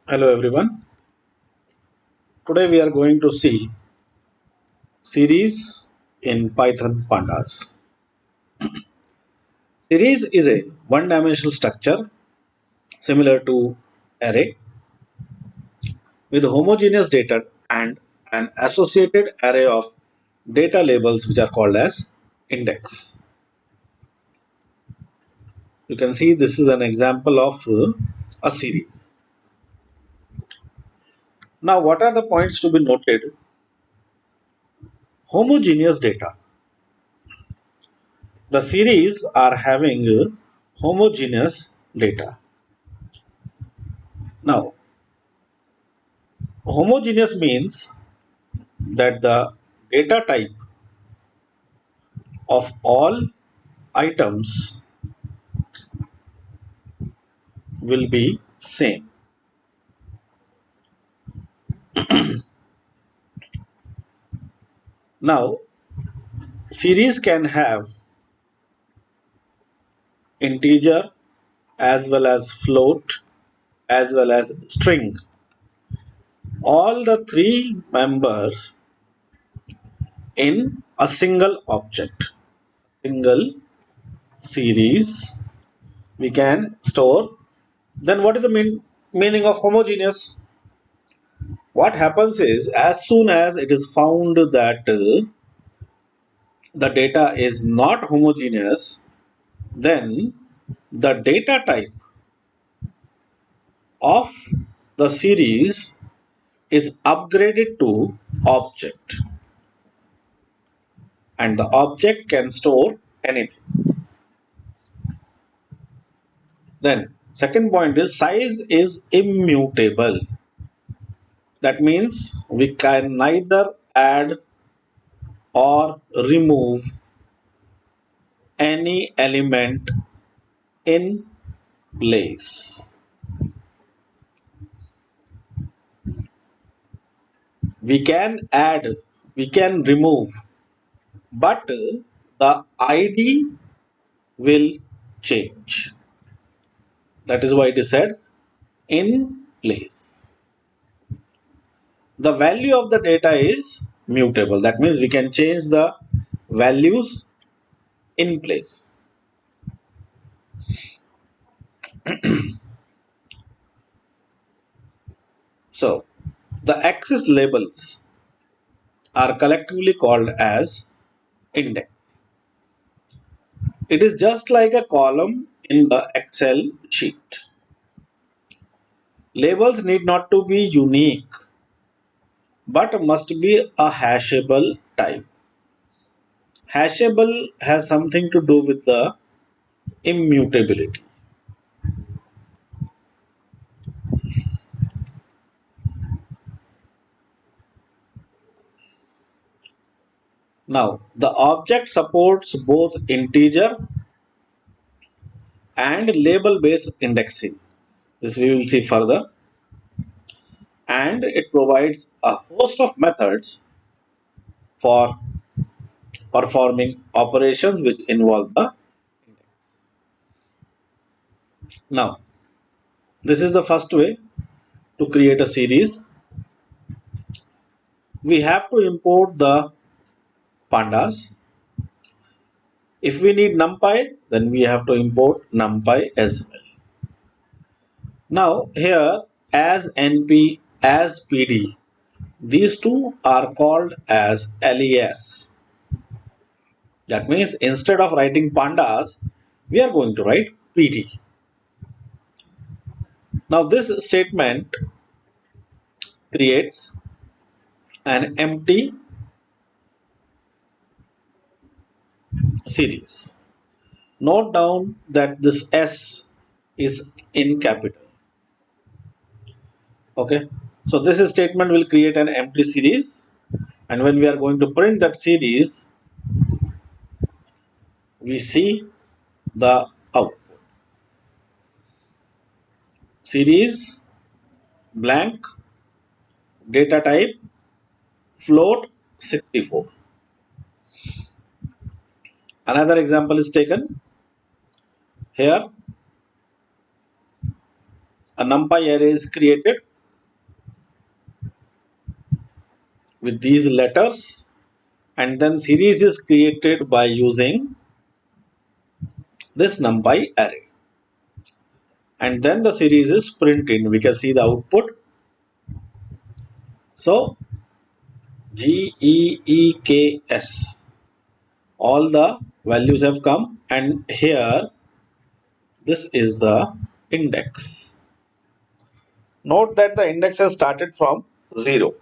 Hello everyone. Today we are going to see series in Python Pandas. Series is a one-dimensional structure similar to array with homogeneous data and an associated array of data labels which are called as index. You can see this is an example of a series. Now what are the points to be noted? Homogeneous data. The series are having homogeneous data. Now homogeneous means that the data type of all items will be same. Now series can have integer as well as float as well as string. All the three members in a single object, single series we can store. Then what is the meaning of homogeneous? What happens is as soon as it is found that the data is not homogeneous, then the data type of the series is upgraded to object, and the object can store anything. Then second point is size is immutable. That means we can neither add or remove any element in place. We can add, we can remove, but the ID will change. That is why it is said in place. The value of the data is mutable. That means we can change the values in place. So the axis labels are collectively called as index. It is just like a column in the Excel sheet. Labels need not to be unique, but must be a hashable type. Hashable has something to do with the immutability. Now, the object supports both integer and label based indexing. This we will see further. And it provides a host of methods for performing operations which involve the index. Now, this is the first way to create a series. We have to import the pandas. If we need numpy, then we have to import numpy as well. Now here as np, as pd, these two are called as LES. That means instead of writing pandas, we are going to write pd. Now this statement creates an empty series. Note down that this S is in capital. Okay, so this statement will create an empty series, and when we are going to print that series, we see the output. Series blank, data type float 64. Another example is taken here. A numpy array is created with these letters, and then series is created by using this numpy array, and then the series is printed. We can see the output. So GEEKS, all the values have come, and here this is the index. Note that the index has started from 0.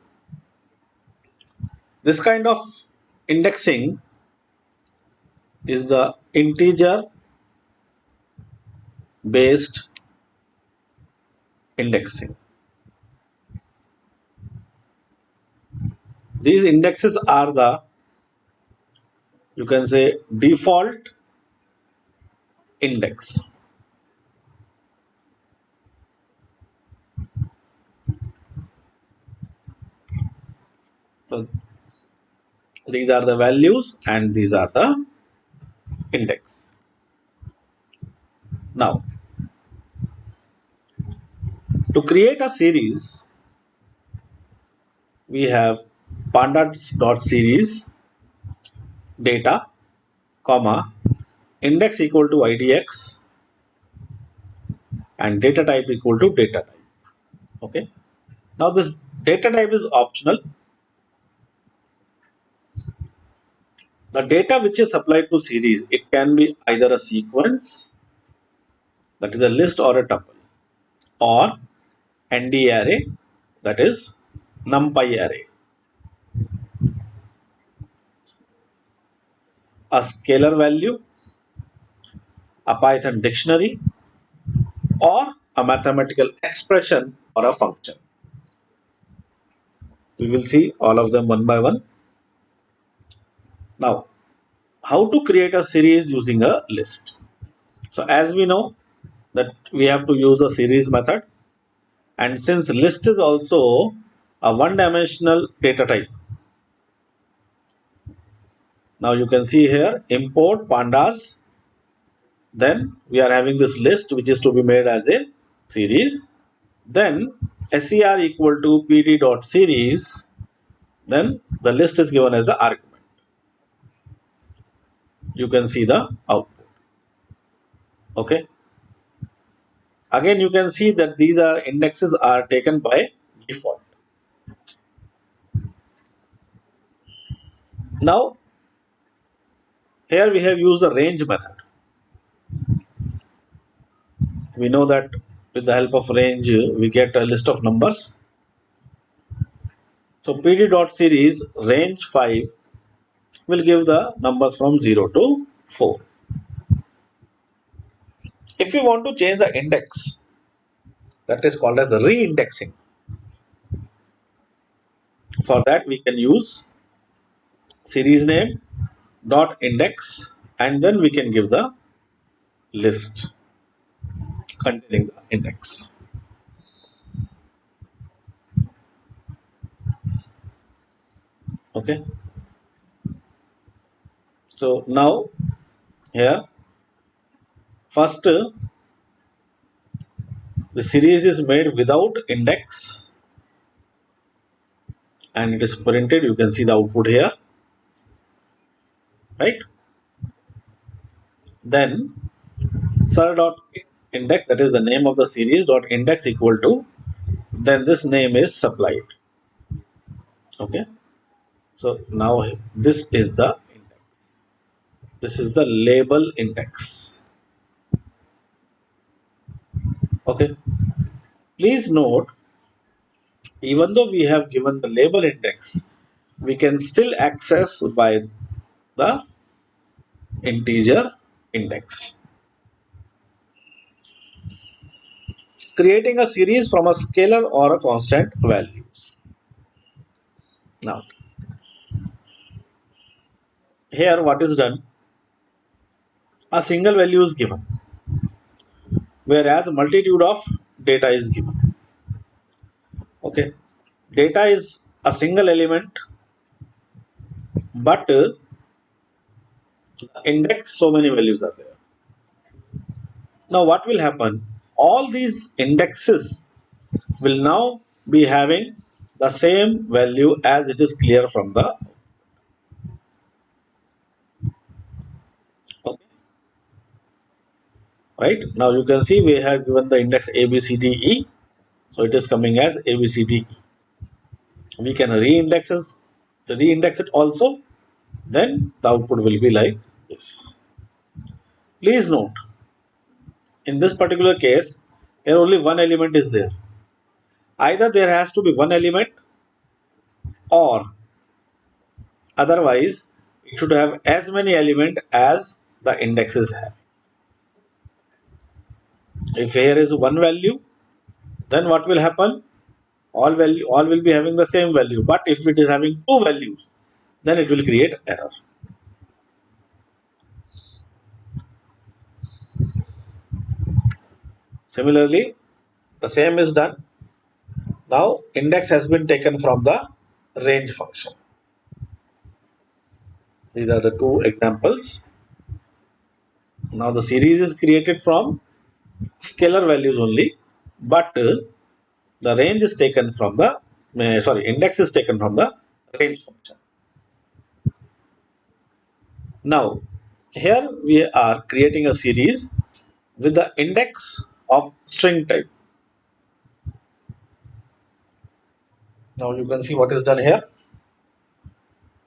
This kind of indexing is the integer based indexing. These indexes are the, you can say, default index. So these are the values and these are the index. Now, to create a series, we have pandas.series data, comma, index equal to idx, and data type equal to data type. Okay. Now this data type is optional. The data which is supplied to series, it can be either a sequence, that is a list or a tuple, or ND array, that is numpy array, a scalar value, a Python dictionary, or a mathematical expression or a function. We will see all of them one by one. Now, how to create a series using a list? So as we know that we have to use a series method, and since list is also a one-dimensional data type, now you can see here import pandas, then we are having this list which is to be made as a series, then ser equal to pd dot series, then the list is given as the argument. You can see the output. Okay, again you can see that these are indexes are taken by default. Now here we have used the range method. We know that with the help of range we get a list of numbers. So pd dot series range 5 will give the numbers from 0 to 4. If we want to change the index, that is called as re-indexing. For that we can use series name dot index, and then we can give the list containing the index. Okay. So now here first the series is made without index and it is printed. You can see the output here, right? Then sir dot index, that is the name of the series, dot index equal to, then this name is supplied. Okay, so now this is the index, this is the label index. Okay, please note, even though we have given the label index, we can still access by the integer index. Creating a series from a scalar or a constant values. Now, here what is done? A single value is given, whereas a multitude of data is given. Okay, data is a single element, but index so many values are there. Now, what will happen? All these indexes will now be having the same value as it is clear from the okay. Right now you can see we have given the index A B C D E, so it is coming as A B C D E. We can re-index it also, then the output will be like this. Please note, in this particular case, here only one element is there. Either there has to be one element, or otherwise it should have as many elements as the indexes have. If here is one value, then what will happen? All will be having the same value. But if it is having two values, then it will create error. Similarly, the same is done. Now index has been taken from the range function. These are the two examples. Now the series is created from scalar values only, but the range is taken from the index is taken from the range function. Now here we are creating a series with the index of string type. Now you can see what is done here.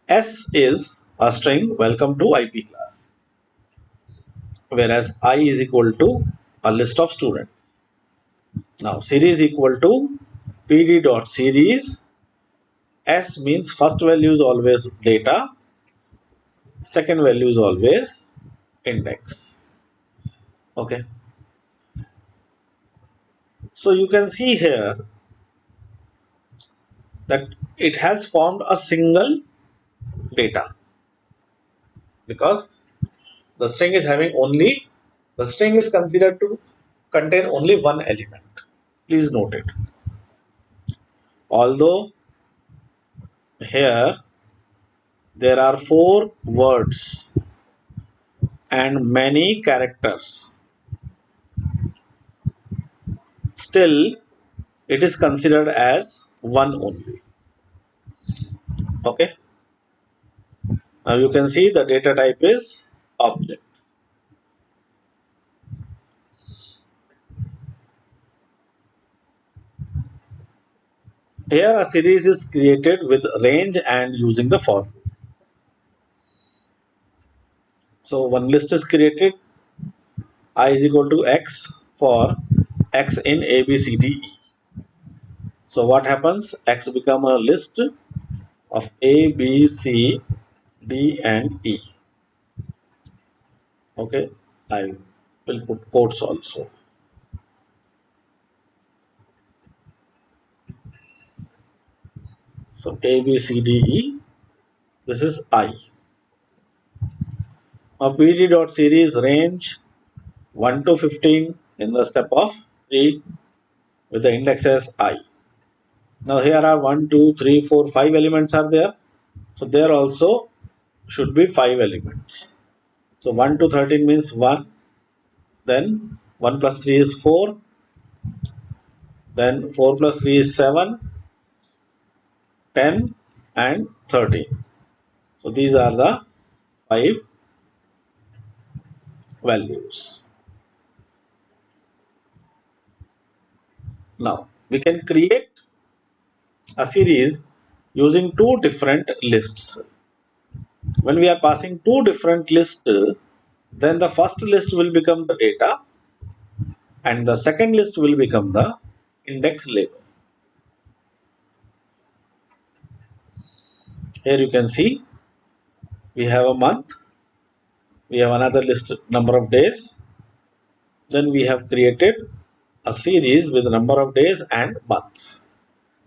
S is a string welcome to IP class, whereas I is equal to a list of students. Now series equal to pd dot series. S means first value is always data, second value is always index. Okay. So you can see here that it has formed a single data because the string is having only, the string is considered to contain only one element. Please note it. Although here there are 4 words and many characters, still it is considered as one only. Okay. Now you can see the data type is object. Here a series is created with range and using the for. So one list is created, I is equal to x for x in A, B, C, D, E. So what happens? X become a list of A, B, C, D and E. Okay, I will put quotes also. So A, B, C, D, E, this is I. Now pd dot series range 1 to 15 in the step of 3 with the index as I. Now here are 1, 2, 3, 4, 5 elements are there. So there also should be 5 elements. So 1 to 13 means 1, then 1 plus 3 is 4, then 4 plus 3 is 7, 10 and 13. So these are the 5 values. Now we can create a series using two different lists. When we are passing two different lists, then the first list will become the data and the second list will become the index label. Here you can see we have a month, we have another list number of days, then we have created a series with number of days and months.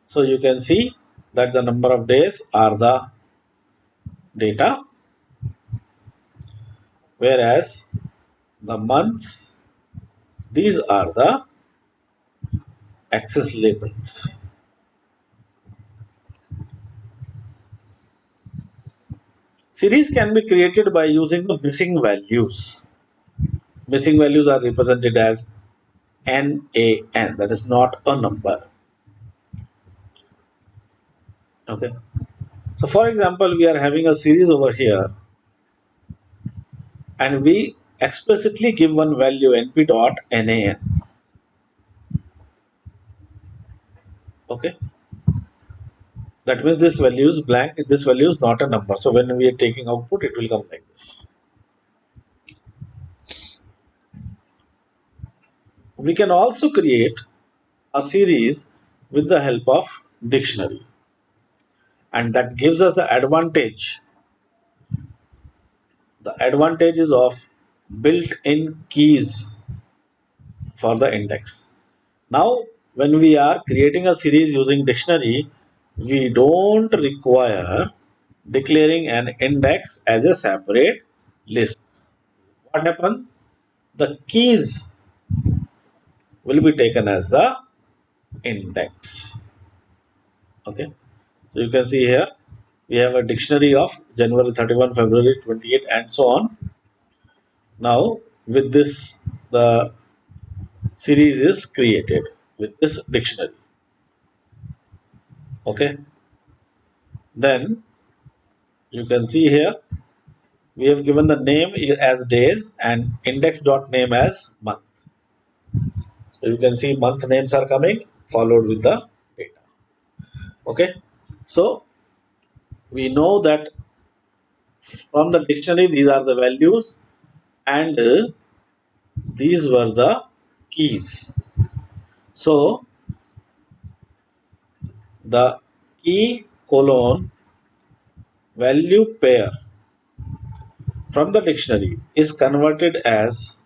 So you can see that the number of days are the data, whereas the months, these are the access labels. Series can be created by using the missing values. Missing values are represented as NaN, that is not a number. Okay. So for example, we are having a series over here and we explicitly give one value np dot nan. Okay. That means this value is blank. This value is not a number. So when we are taking output, it will come like this. We can also create a series with the help of dictionary, and that gives us the advantage. The advantages of built-in keys for the index. Now, when we are creating a series using dictionary, we don't require declaring an index as a separate list. What happens? The keys will be taken as the index. Okay. So you can see here we have a dictionary of January 31, February 28, and so on. Now, with this, the series is created with this dictionary. Okay. Then you can see here we have given the name as days and index dot name as month. So you can see month names are coming followed with the data. Okay. So we know that from the dictionary these are the values and these were the keys. So the key colon value pair from the dictionary is converted as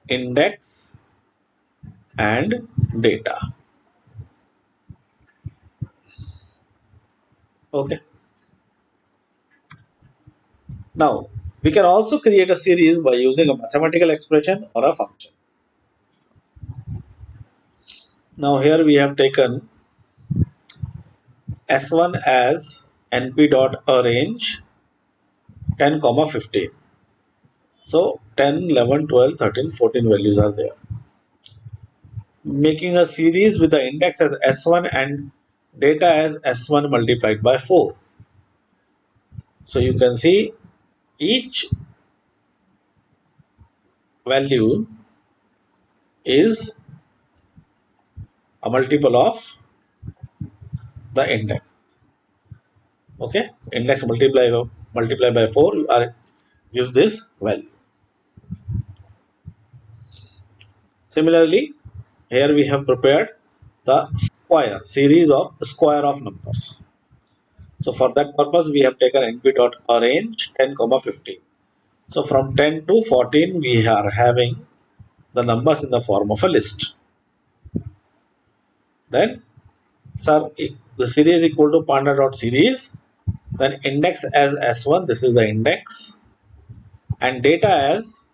index and data. Okay. Now we can also create a series by using a mathematical expression or a function. Now here we have taken S1 as np dot arrange 10 comma 15. So 10, 11, 12, 13, 14 values are there. Making a series with the index as S1 and data as S1 multiplied by 4. So you can see each value is a multiple of the index. Okay, index multiply by 4 gives this value. Similarly, here we have prepared the square series of square of numbers. So for that purpose, we have taken np dot arrange 10 comma 15. So from 10 to 14, we are having the numbers in the form of a list. Then, sir, the series equal to panda dot series. Then index as S1, this is the index, and data as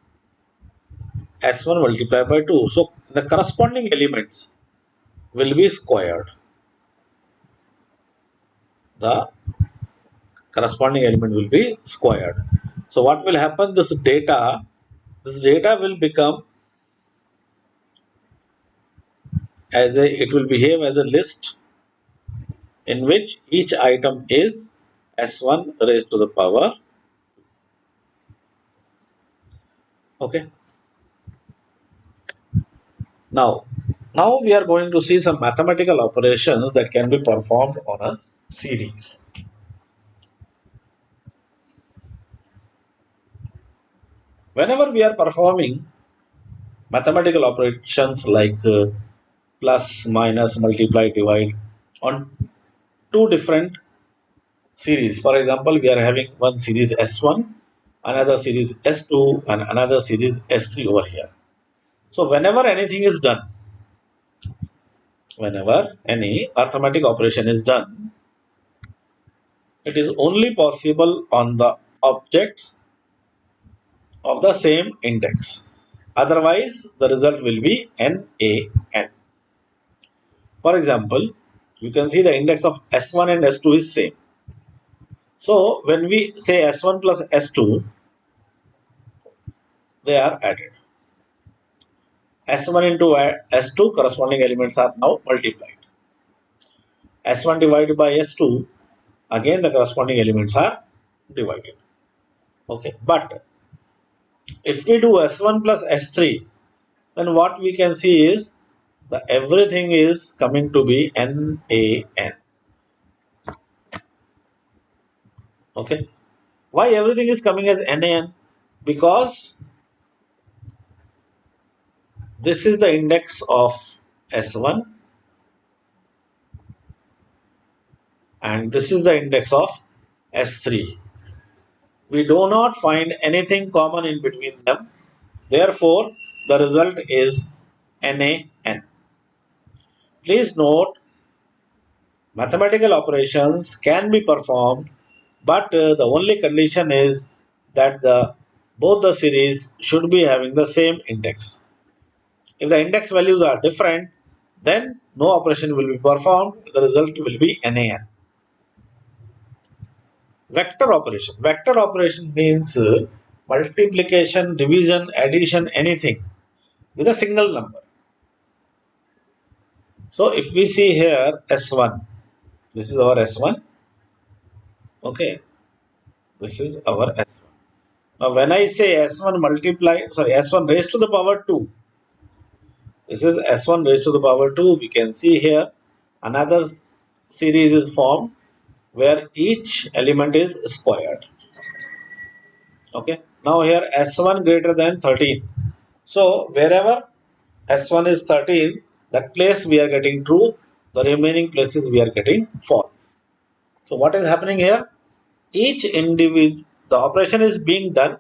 S1 multiplied by 2. So the corresponding elements will be squared. The corresponding element will be squared. So what will happen? This data will become as a, it will behave as a list in which each item is S1 raised to the power. Okay. Now, now we are going to see some mathematical operations that can be performed on a series. Whenever we are performing mathematical operations like plus, minus, multiply, divide on two different series. For example, we are having one series S1, another series S2, and another series S3 over here. So whenever any arithmetic operation is done, it is only possible on the objects of the same index. Otherwise, the result will be NaN. For example, you can see the index of S1 and S2 is same. So when we say S1 plus S2, they are added. S1 into S2 corresponding elements are now multiplied. S1 divided by S2, again the corresponding elements are divided. Okay, but if we do S1 plus S3, then what we can see is the everything is coming to be NaN. Okay, why everything is coming as NaN? Because this is the index of S1 and this is the index of S3. We do not find anything common in between them. Therefore, the result is NaN. Please note, mathematical operations can be performed, but the only condition is that both the series should be having the same index. If the index values are different, then no operation will be performed. The result will be NaN. Vector operation. Vector operation means multiplication, division, addition, anything with a single number. So if we see here S1, this is our S1. Okay, this is our S1. Now when I say S1 S1 raised to the power 2, this is S1 raised to the power 2. We can see here another series is formed where each element is squared. Okay, now here S1 greater than 13. So wherever S1 is 13, that place we are getting true, the remaining places we are getting false. So what is happening here? Each individual, the operation is being done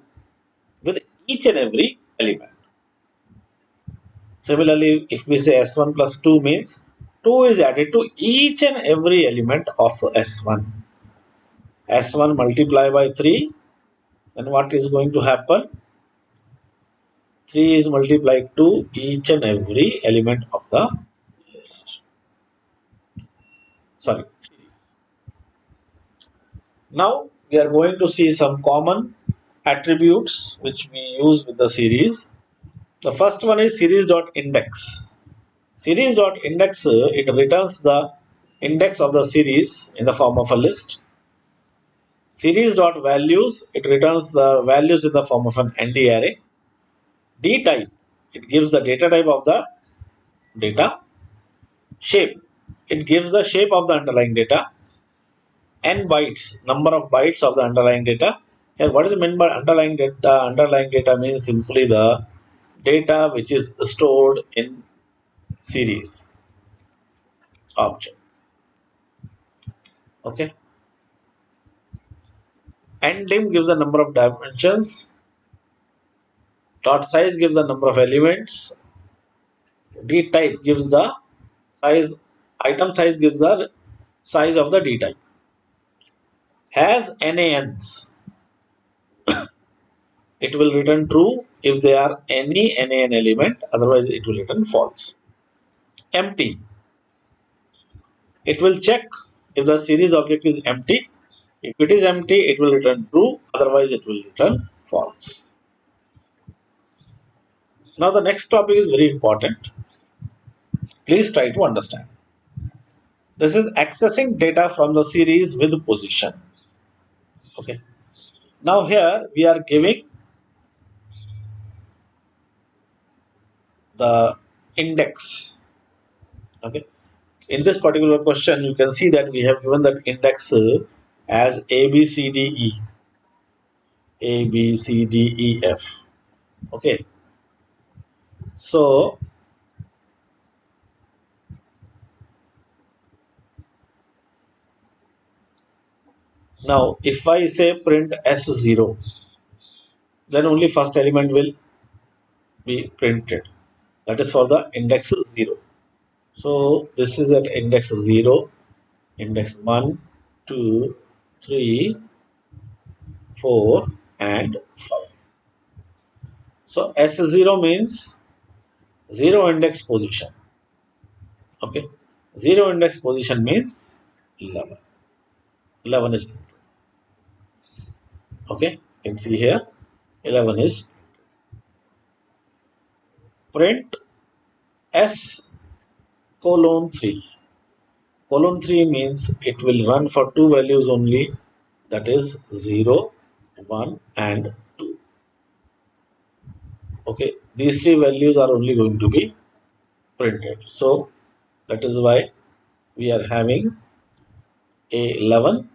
with each and every element. Similarly, if we say S1 plus 2 means 2 is added to each and every element of S1. S1 multiply by 3, then what is going to happen? 3 is multiplied to each and every element of the list. Sorry. Now we are going to see some common attributes which we use with the series. The first one is series.index. Series.index, it returns the index of the series in the form of a list. Series.values, it returns the values in the form of an ND array. D-type, it gives the data type of the data. Shape, it gives the shape of the underlying data. N bytes, number of bytes of the underlying data. Here, what is meant by underlying data? Underlying data means simply the data which is stored in series object. Okay. Ndim gives the number of dimensions. Dot size gives the number of elements. D type gives the size. Item size gives the size of the D type. Has NaNs. It will return true if there are any NaN element. Otherwise, it will return false. Empty. It will check if the series object is empty. If it is empty, it will return true. Otherwise, it will return false. Now, the next topic is very important. Please try to understand. This is accessing data from the series with position. Okay. Now, here we are giving the index. Okay. In this particular question, you can see that we have given that index as A, B, C, D, E. A, B, C, D, E, F. Okay. So, now if I say print S0, then only first element will be printed. That is for the index 0. So, this is at index 0, index 1, 2, 3, 4, and 5. So, S0 means 0 index position. Okay. 0 index position means 11. 11 is okay. You can see here 11 is print S colon 3. colon 3 means it will run for two values only, that is 0, 1 and 2. Okay, these three values are only going to be printed. So that is why we are having A11,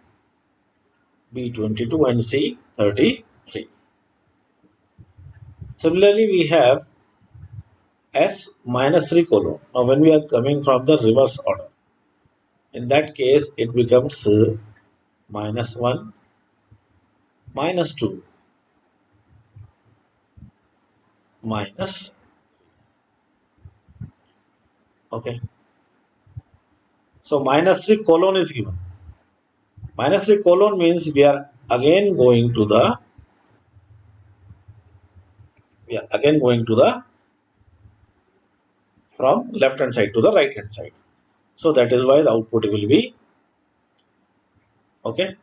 B22 and C33. Similarly, we have S minus 3 colon. Now when we are coming from the reverse order, in that case it becomes minus 1, minus 2, minus, okay. So minus 3 colon is given. Minus 3 colon means we are again going to the from left hand side to the right hand side. So that is why the output will be, okay,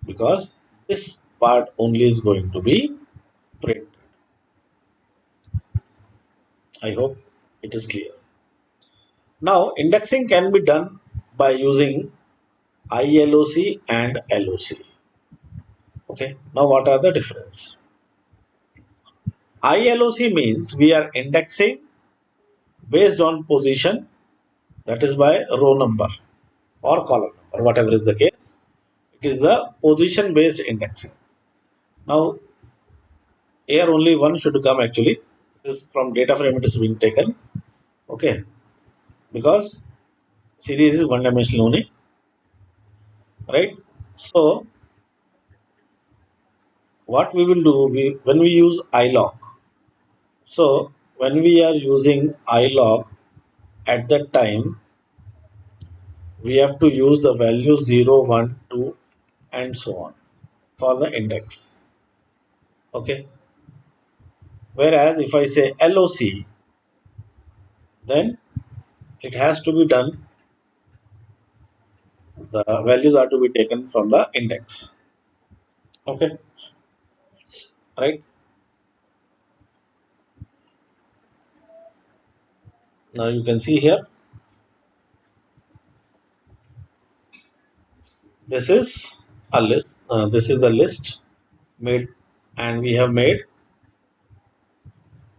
because this part only is going to be printed. I hope it is clear. Now indexing can be done by using ILOC and LOC. Okay. Now what are the difference? ILOC means we are indexing based on position, that is by row number or column number, whatever is the case. It is a position based indexing. Now here only one should come actually. This is from data frame it is being taken. Okay. Because series is one dimensional only. Right. So what we will do, when we use ILOC. So when we are using ILOC, at that time we have to use the value 0, 1, 2 and so on for the index. Okay. Whereas if I say LOC, then it has to be done, the values are to be taken from the index. Okay. Right. Now you can see here, this is a list. This is a list made, and we have made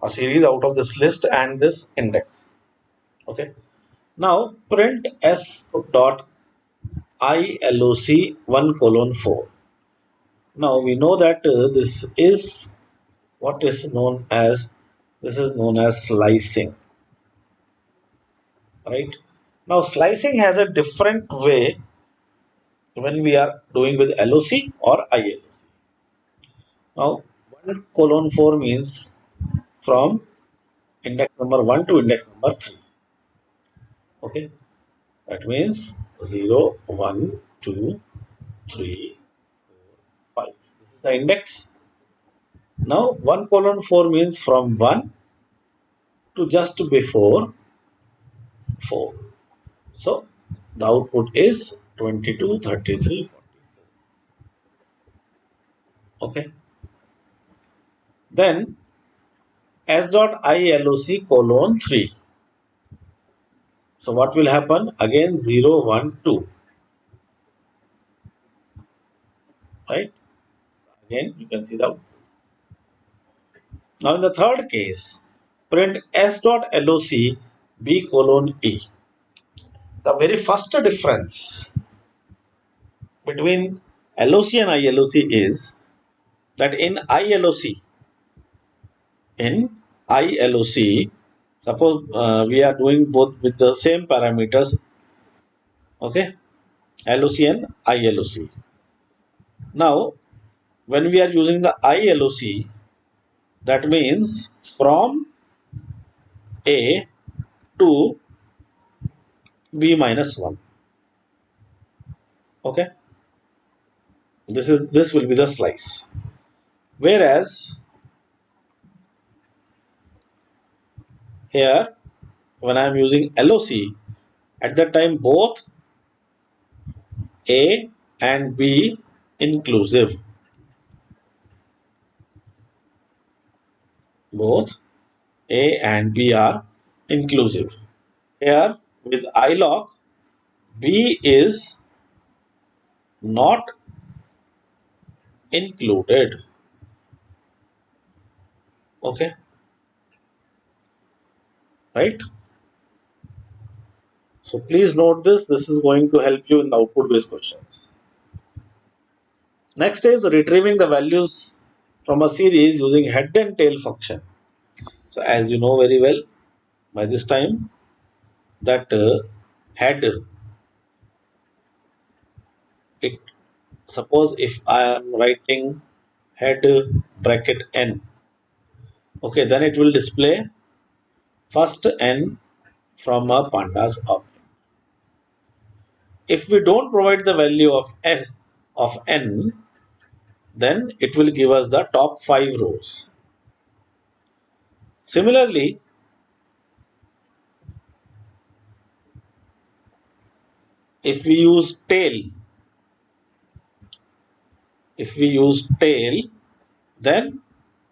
a series out of this list and this index. Okay. Now print s dot ILOC 1 colon 4. Now we know that this is what is known as, this is known as slicing. Right. Now slicing has a different way when we are doing with LOC or ILOC. Now 1 colon 4 means from index number 1 to index number 3. Okay. That means 0, 1, 2, 3, 5. This is the index. Now 1 colon 4 means from 1 to just before 4. So the output is 22, 33, 40. Okay. Then S dot ILOC colon 3. So what will happen? Again 0, 1, 2. Right? Again you can see the output. Now in the third case, print S dot LOC B colon E. The very first difference between LOC and ILOC is that in ILOC, suppose we are doing both with the same parameters, okay, LOC and ILOC. Now, when we are using the ILOC, that means from A to B minus 1. Okay, this will be the slice. Whereas here, when I am using LOC, at that time both A and B inclusive. Both A and B are inclusive. Here with ILOC, B is not included. Okay, right? So please note this. This is going to help you in the output based questions. Next is retrieving the values from a series using head and tail function. So as you know very well by this time that head, it suppose if I am writing head bracket n, okay, then it will display first n from a pandas object. If we don't provide the value of s of n, then it will give us the top 5 rows. Similarly, if we use tail, then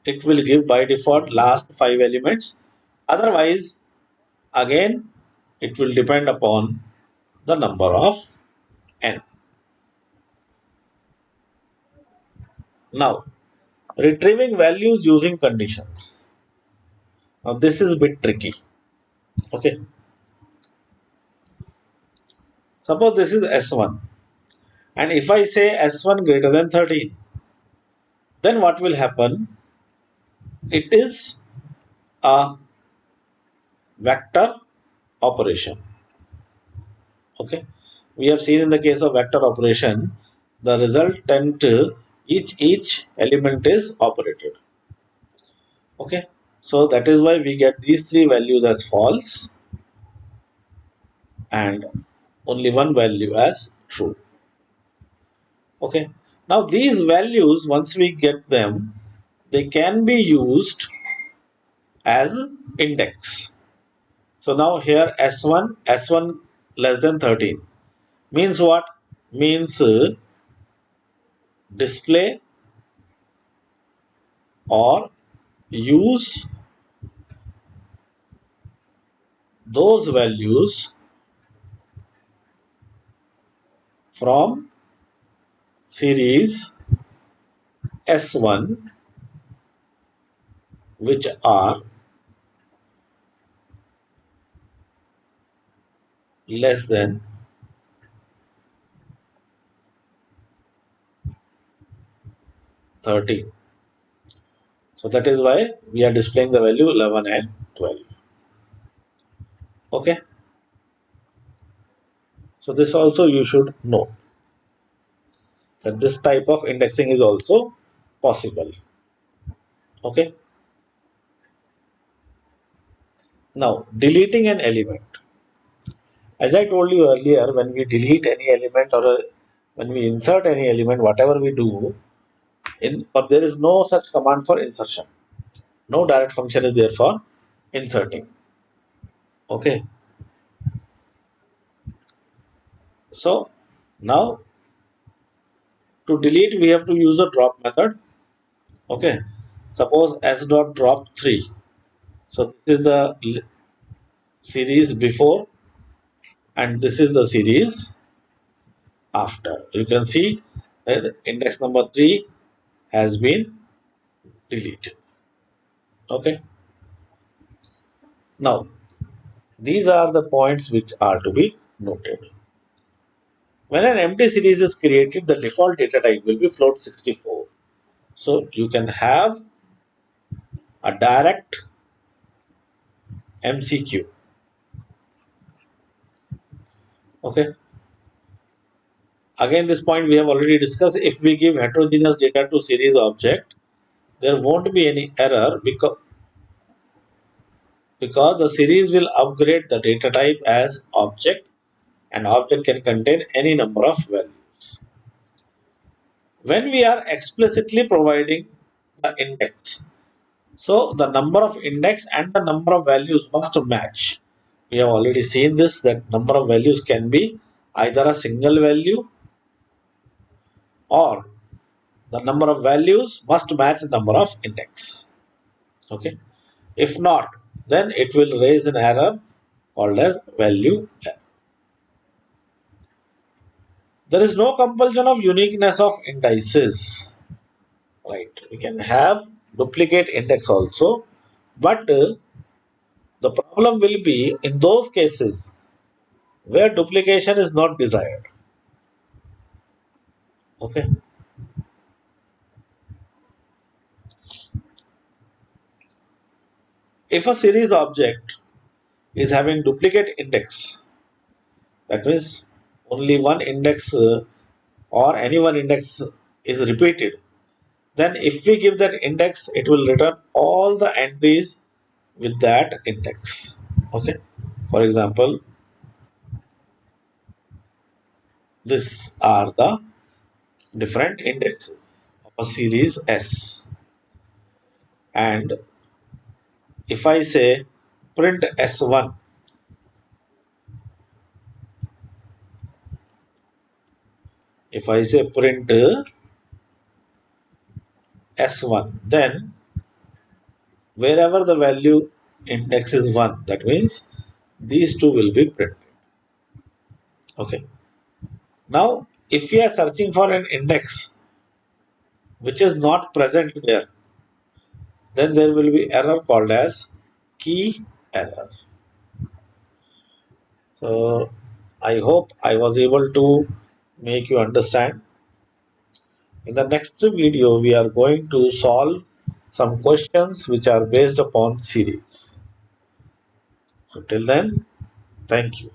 it will give by default last 5 elements. Otherwise, again, it will depend upon the number of n. Now, retrieving values using conditions. Now, this is a bit tricky. Okay. Suppose this is S1. And if I say S1 greater than 13, then what will happen? It is a vector operation. Okay. We have seen in the case of vector operation, the result tend to each element is operated. Okay. So that is why we get these 3 values as false and only one value as true. Okay. Now these values, once we get them, they can be used as index. So now here S1 less than 13 means what? Means display or use those values from series S1 which are less than 13. So that is why we are displaying the value 11 and 12. Okay. So this also you should know that this type of indexing is also possible. Okay. Now deleting an element. As I told you earlier, when we delete any element or when we insert any element, whatever we do, but there is no such command for insertion. No direct function is there for inserting. Okay. So now to delete, we have to use the drop method. Okay. Suppose s dot drop 3. So this is the series before and this is the series after. You can see that index number 3 has been deleted. Okay. Now these are the points which are to be noted. When an empty series is created, the default data type will be float 64. So you can have a direct MCQ. Okay. Again, this point we have already discussed. If we give heterogeneous data to series object, there won't be any error because the series will upgrade the data type as object and object can contain any number of values. When we are explicitly providing the index, so the number of index and the number of values must match. We have already seen this, that number of values can be either a single value or the number of values must match the number of index. Okay. If not, then it will raise an error called as value. There is no compulsion of uniqueness of indices. Right. We can have duplicate index also, but the problem will be in those cases where duplication is not desired. Okay. If a series object is having duplicate index, that means only one index or any one index is repeated, then if we give that index, it will return all the entries with that index. Okay. For example, these are the different indexes of a series S. And if I say print S1, if I say print S1, then wherever the value index is 1, that means these two will be printed. Okay. Now, if we are searching for an index which is not present there, then there will be error called as key error. So, I hope I was able to make you understand. In the next video, we are going to solve some questions which are based upon series. So, till then, thank you.